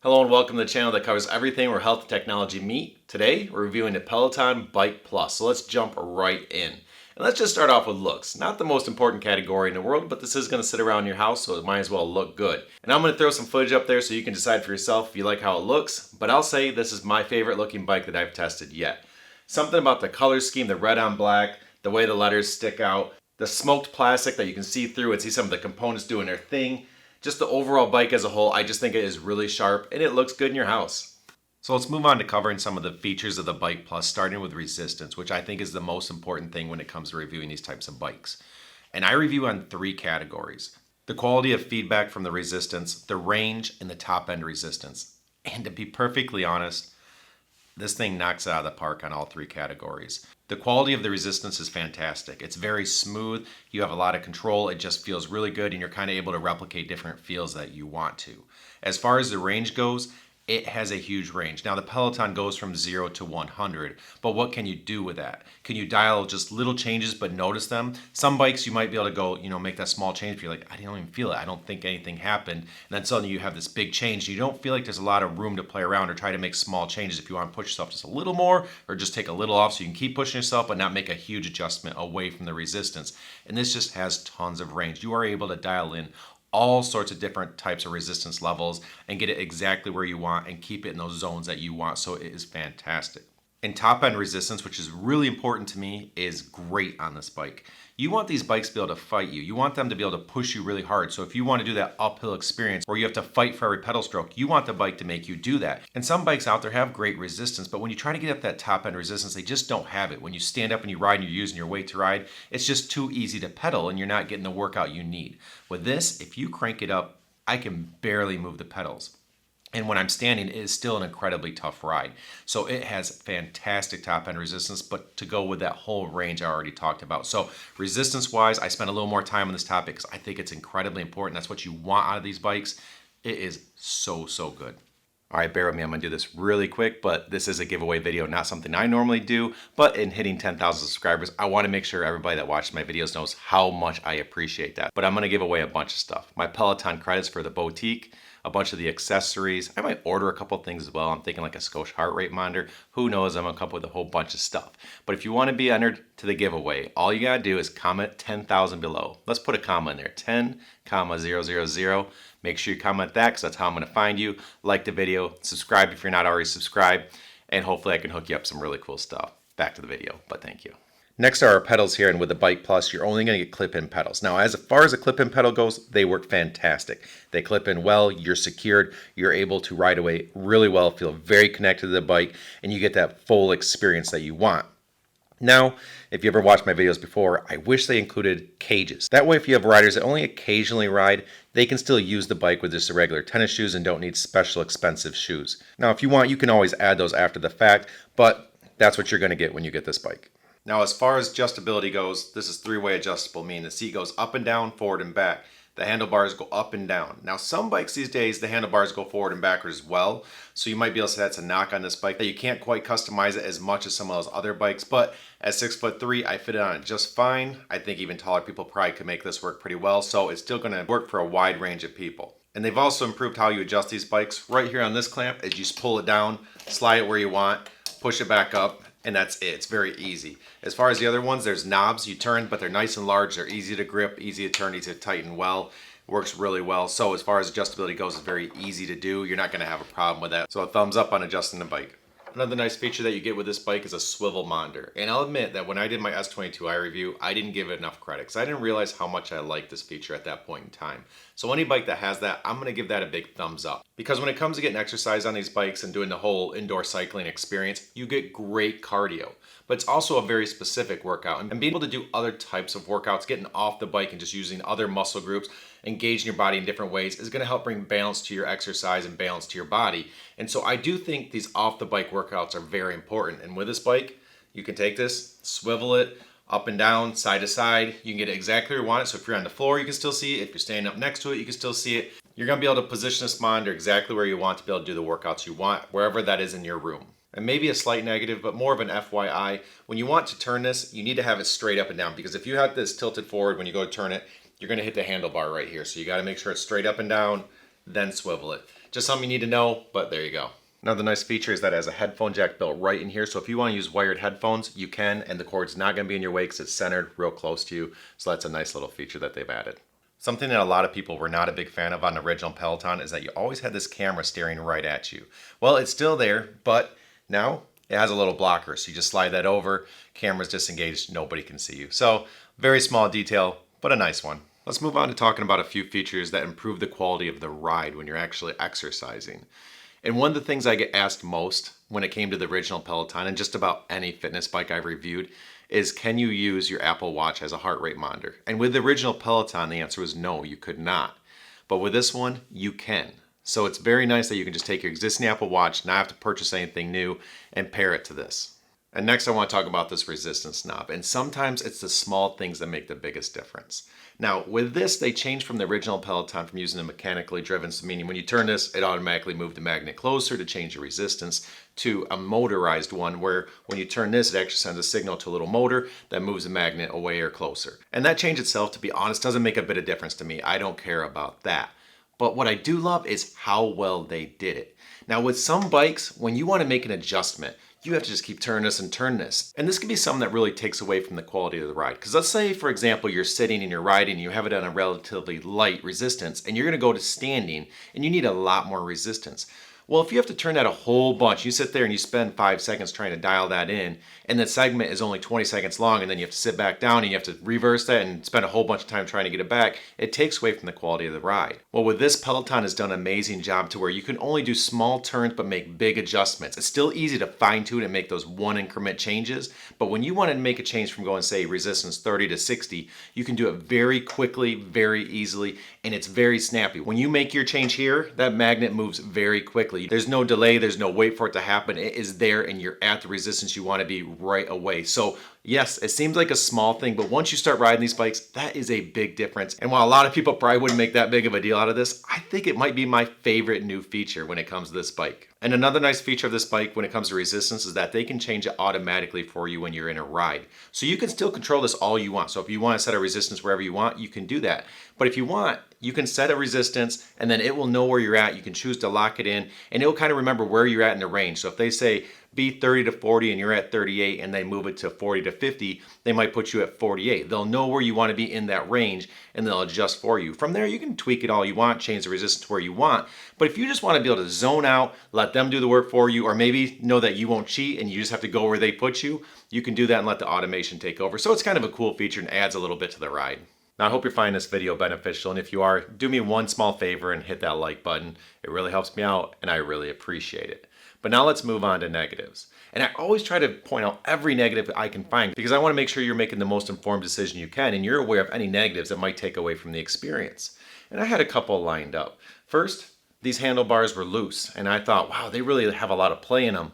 Hello and welcome to the channel that covers everything where health and technology meet. Today, we're reviewing the Peloton Bike Plus, so let's jump right in. And let's just start off with looks. Not the most important category in the world, but this is going to sit around your house, so it might as well look good. And I'm going to throw some footage up there so you can decide for yourself if you like how it looks, but I'll say this is my favorite looking bike that I've tested yet. Something about the color scheme, the red on black, the way the letters stick out, the smoked plastic that you can see through and see some of the components doing their thing. Just the overall bike as a whole, I just think it is really sharp and it looks good in your house. So let's move on to covering some of the features of the Bike Plus, starting with resistance, which I think is the most important thing when it comes to reviewing these types of bikes. And I review on 3 categories: the quality of feedback from the resistance, the range, and the top end resistance. And to be perfectly honest, this thing knocks it out of the park on all 3 categories. The quality of the resistance is fantastic. It's very smooth. You have a lot of control. It just feels really good, and you're kind of able to replicate different feels that you want to. As far as the range goes, it has a huge range. Now the Peloton goes from 0 to 100, but what can you do with that? Can you dial just little changes but notice them? Some bikes you might be able to go, make that small change, but you're like, I don't even feel it. I don't think anything happened. And then suddenly you have this big change. You don't feel like there's a lot of room to play around or try to make small changes if you want to push yourself just a little more or just take a little off so you can keep pushing yourself but not make a huge adjustment away from the resistance. And this just has tons of range. You are able to dial in all sorts of different types of resistance levels and get it exactly where you want and keep it in those zones that you want. So it is fantastic. And top end resistance, which is really important to me, is great on this bike. You want these bikes to be able to fight you. You want them to be able to push you really hard. So if you want to do that uphill experience where you have to fight for every pedal stroke, you want the bike to make you do that. And some bikes out there have great resistance, but when you try to get up that top end resistance, they just don't have it. When you stand up and you ride and you're using your weight to ride, it's just too easy to pedal and you're not getting the workout you need. With this, if you crank it up, I can barely move the pedals. And when I'm standing, it is still an incredibly tough ride. So it has fantastic top end resistance, but to go with that whole range I already talked about. So resistance wise, I spent a little more time on this topic because I think it's incredibly important. That's what you want out of these bikes. It is so good. All right, bear with me. I'm going to do this really quick, but this is a giveaway video, not something I normally do. But in hitting 10,000 subscribers, I want to make sure everybody that watches my videos knows how much I appreciate that. But I'm going to give away a bunch of stuff. My Peloton credits for the boutique, a bunch of the accessories. I might order a couple things as well. I'm thinking like a Scosche heart rate monitor. Who knows? I'm going to come up with a whole bunch of stuff. But if you want to be entered to the giveaway, all you got to do is comment 10,000 below. Let's put a comma in there, 10,000. Make sure you comment that because that's how I'm going to find you. Like the video, subscribe if you're not already subscribed, and hopefully I can hook you up some really cool stuff. Back to the video, but thank you. Next are our pedals here, and with the Bike Plus, you're only going to get clip-in pedals. Now, as far as a clip-in pedal goes, they work fantastic. They clip in well, you're secured, you're able to ride away really well, feel very connected to the bike, and you get that full experience that you want. Now, if you ever watched my videos before, I wish they included cages. That way, if you have riders that only occasionally ride, they can still use the bike with just the regular tennis shoes and don't need special expensive shoes. Now, if you want, you can always add those after the fact, but that's what you're going to get when you get this bike. Now, as far as adjustability goes, this is 3-way adjustable, meaning the seat goes up and down, forward and back. The handlebars go up and down. Now, some bikes these days, the handlebars go forward and backwards as well. So you might be able to say that's a knock on this bike, that you can't quite customize it as much as some of those other bikes. But at 6'3", I fit it on it just fine. I think even taller people probably could make this work pretty well. So it's still gonna work for a wide range of people. And they've also improved how you adjust these bikes. Right here on this clamp, as you just pull it down, slide it where you want, push it back up, and that's it. It's very easy. As far as the other ones, there's knobs you turn, but they're nice and large. They're easy to grip, easy to turn, easy to tighten well. Works really well. So as far as adjustability goes, it's very easy to do. You're not going to have a problem with that. So a thumbs up on adjusting the bike. Another nice feature that you get with this bike is a swivel monitor. And I'll admit that when I did my S22i review, I didn't give it enough credit because I didn't realize how much I liked this feature at that point in time. So any bike that has that, I'm going to give that a big thumbs up. Because when it comes to getting exercise on these bikes and doing the whole indoor cycling experience, you get great cardio. But it's also a very specific workout. And being able to do other types of workouts, getting off the bike and just using other muscle groups, engaging your body in different ways is going to help bring balance to your exercise and balance to your body. And so I do think these off the bike workouts are very important. And with this bike, you can take this, swivel it up and down, side to side. You can get it exactly where you want it. So if you're on the floor, you can still see it. If you're standing up next to it, you can still see it. You're going to be able to position this monitor exactly where you want to be able to do the workouts you want, wherever that is in your room. And maybe a slight negative, but more of an FYI, when you want to turn this, you need to have it straight up and down, because if you have this tilted forward when you go to turn it, you're going to hit the handlebar right here. So you got to make sure it's straight up and down, then swivel it. Just something you need to know, but there you go. Another nice feature is that it has a headphone jack built right in here, so if you want to use wired headphones, you can, and the cord's not going to be in your way because it's centered real close to you, so that's a nice little feature that they've added. Something that a lot of people were not a big fan of on the original Peloton is that you always had this camera staring right at you. Well, it's still there, but now it has a little blocker, so you just slide that over, camera's disengaged, nobody can see you. So, very small detail, but a nice one. Let's move on to talking about a few features that improve the quality of the ride when you're actually exercising. And one of the things I get asked most when it came to the original Peloton and just about any fitness bike I've reviewed is, can you use your Apple Watch as a heart rate monitor? And with the original Peloton, the answer was no, you could not. But with this one, you can. So it's very nice that you can just take your existing Apple Watch, not have to purchase anything new, and pair it to this. And next I want to talk about this resistance knob. And sometimes it's the small things that make the biggest difference. Now with this, they changed from the original Peloton from using a mechanically driven, so meaning when you turn this, it automatically moved the magnet closer to change the resistance, to a motorized one where when you turn this, it actually sends a signal to a little motor that moves the magnet away or closer. And that change itself, to be honest, doesn't make a bit of difference to me. I don't care about that. But what I do love is how well they did it. Now with some bikes, when you want to make an adjustment, you have to just keep turning this and turn this. And this can be something that really takes away from the quality of the ride. Because let's say, for example, you're sitting and you're riding and you have it on a relatively light resistance and you're going to go to standing and you need a lot more resistance. Well, if you have to turn that a whole bunch, you sit there and you spend 5 seconds trying to dial that in, and the segment is only 20 seconds long, and then you have to sit back down and you have to reverse that and spend a whole bunch of time trying to get it back, it takes away from the quality of the ride. Well, with this, Peloton has done an amazing job to where you can only do small turns but make big adjustments. It's still easy to fine tune and make those one increment changes, but when you want to make a change from going, say, resistance 30 to 60, you can do it very quickly, very easily, and it's very snappy. When you make your change here, that magnet moves very quickly. There's no delay, there's no wait for it to happen. It is there and you're at the resistance you want to be right away. So yes, it seems like a small thing, but once you start riding these bikes, that is a big difference. And while a lot of people probably wouldn't make that big of a deal out of this, I think it might be my favorite new feature when it comes to this bike. And another nice feature of this bike when it comes to resistance is that they can change it automatically for you when you're in a ride. So you can still control this all you want. So if you want to set a resistance wherever you want, you can do that. But if you want, you can set a resistance and then it will know where you're at. You can choose to lock it in and it'll kind of remember where you're at in the range. So if they say be 30 to 40 and you're at 38 and they move it to 40 to 50, they might put you at 48. They'll know where you want to be in that range and they'll adjust for you. From there, you can tweak it all you want, change the resistance where you want. But if you just want to be able to zone out, let them do the work for you, or maybe know that you won't cheat and you just have to go where they put you, you can do that and let the automation take over. So it's kind of a cool feature and adds a little bit to the ride. Now, I hope you're finding this video beneficial, and if you are, do me one small favor and hit that like button. It really helps me out, and I really appreciate it. But now let's move on to negatives. And I always try to point out every negative I can find because I want to make sure you're making the most informed decision you can, and you're aware of any negatives that might take away from the experience. And I had a couple lined up. First, these handlebars were loose, and I thought, wow, they really have a lot of play in them.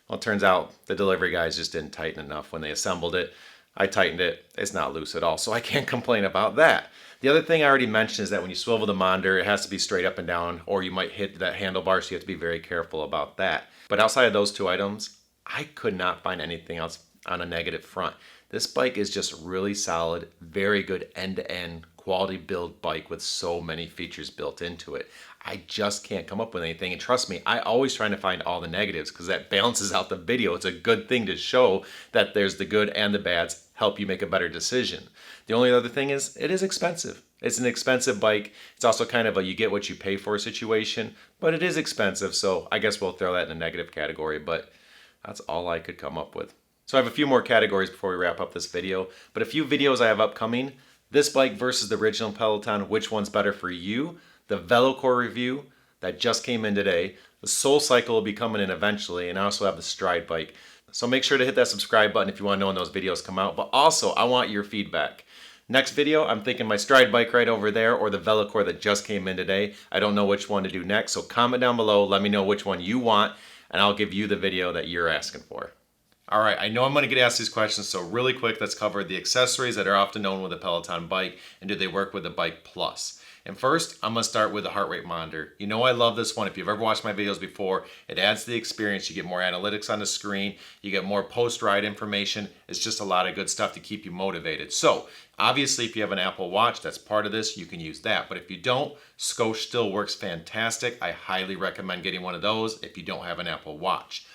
Well, it turns out the delivery guys just didn't tighten enough when they assembled it. I tightened it, it's not loose at all, so I can't complain about that. The other thing I already mentioned is that when you swivel the monitor, it has to be straight up and down, or you might hit that handlebar, so you have to be very careful about that. But outside of those two items, I could not find anything else on a negative front. This bike is just really solid, very good end-to-end quality build bike with so many features built into it. I just can't come up with anything, and trust me, I always trying to find all the negatives because that balances out the video. It's a good thing to show that there's the good and the bads, help you make a better decision. The only other thing is, it is expensive. It's an expensive bike. It's also kind of a you get what you pay for situation, but it is expensive, so I guess we'll throw that in a negative category, but that's all I could come up with. So I have a few more categories before we wrap up this video, but a few videos I have upcoming. This bike versus the original Peloton, which one's better for you? The VeloCore review that just came in today. The SoulCycle will be coming in eventually, and I also have the Stride bike. So make sure to hit that subscribe button if you want to know when those videos come out, but also I want your feedback. Next video, I'm thinking my Stride bike right over there or the VeloCore that just came in today. I don't know which one to do next, so comment down below, let me know which one you want, and I'll give you the video that you're asking for. All right, I know I'm gonna get asked these questions, so really quick, let's cover the accessories that are often known with a Peloton bike, and do they work with the Bike Plus? And first, I'm going to start with the heart rate monitor. You know I love this one. If you've ever watched my videos before, it adds to the experience. You get more analytics on the screen. You get more post-ride information. It's just a lot of good stuff to keep you motivated. So, obviously, if you have an Apple Watch, that's part of this. You can use that. But if you don't, Scosche still works fantastic. I highly recommend getting one of those if you don't have an Apple Watch.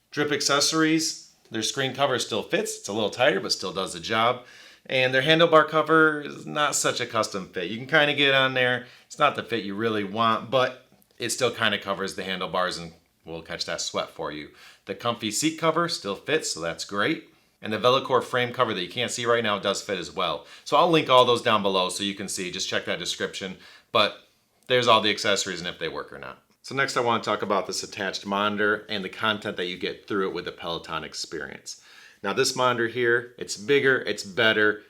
Drip accessories, their screen cover still fits. It's a little tighter, but still does the job. And their handlebar cover is not such a custom fit. You can kind of get on there. It's not the fit you really want, but it still kind of covers the handlebars and will catch that sweat for you. The comfy seat cover still fits, so that's great. And the Velocore frame cover that you can't see right now does fit as well. So I'll link all those down below so you can see. Just check that description. But there's all the accessories and if they work or not. So next I want to talk about this attached monitor and the content that you get through it with the Peloton Experience. Now this monitor here, it's bigger, it's better,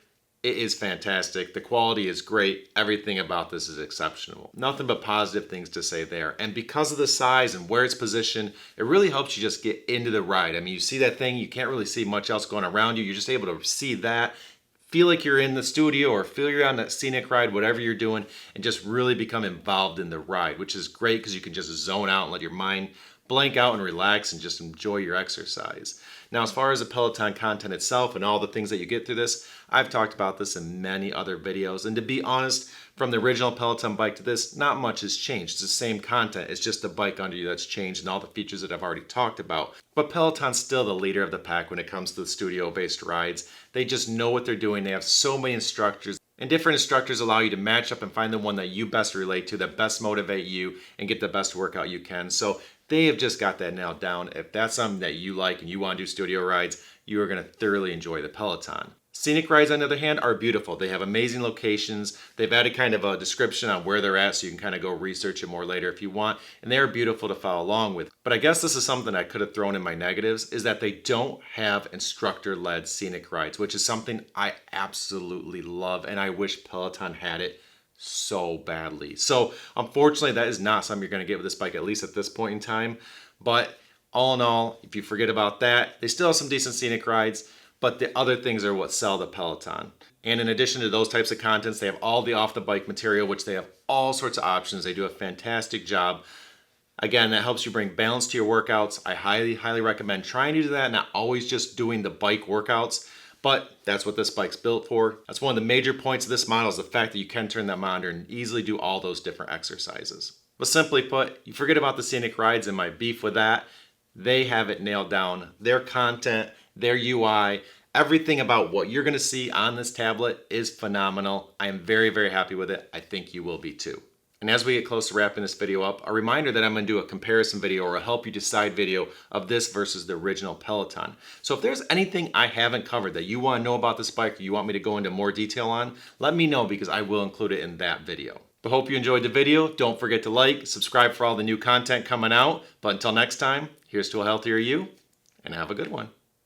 it is fantastic, the quality is great, everything about this is exceptional. Nothing but positive things to say there. And because of the size and where it's positioned, it really helps you just get into the ride. I mean, you see that thing, you can't really see much else going around you, you're just able to see that, feel like you're in the studio or feel you're on that scenic ride, whatever you're doing, and just really become involved in the ride, which is great because you can just zone out and let your mind blank out and relax and just enjoy your exercise. Now, as far as the Peloton content itself and all the things that you get through this, I've talked about this in many other videos. And to be honest, from the original Peloton bike to this, not much has changed. It's the same content. It's just the bike under you that's changed and all the features that I've already talked about. But Peloton's still the leader of the pack when it comes to the studio-based rides. They just know what they're doing. They have so many instructors. And different instructors allow you to match up and find the one that you best relate to, that best motivate you, and get the best workout you can. So they have just got that nailed down. If that's something that you like and you want to do studio rides, you are going to thoroughly enjoy the Peloton. Scenic rides, on the other hand, are beautiful. They have amazing locations. They've added kind of a description on where they're at so you can kind of go research it more later if you want. And they are beautiful to follow along with. But I guess this is something I could have thrown in my negatives, is that they don't have instructor-led scenic rides, which is something I absolutely love. And I wish Peloton had it so badly. So unfortunately, that is not something you're going to get with this bike, at least at this point in time. But all in all, if you forget about that, they still have some decent scenic rides. But the other things are what sell the Peloton. And in addition to those types of contents, they have all the off-the-bike material, which they have all sorts of options. They do a fantastic job. Again, that helps you bring balance to your workouts. I highly, highly recommend trying to do that, not always just doing the bike workouts. But that's what this bike's built for. That's one of the major points of this model, is the fact that you can turn that monitor and easily do all those different exercises. But simply put, you forget about the scenic rides and my beef with that. They have it nailed down. Their content, their UI, everything about what you're going to see on this tablet is phenomenal. I am very, very happy with it. I think you will be too. And as we get close to wrapping this video up, a reminder that I'm going to do a comparison video or a help you decide video of this versus the original Peloton. So if there's anything I haven't covered that you want to know about this bike or you want me to go into more detail on, let me know because I will include it in that video. But hope you enjoyed the video. Don't forget to like, subscribe for all the new content coming out. But until next time, here's to a healthier you, and have a good one.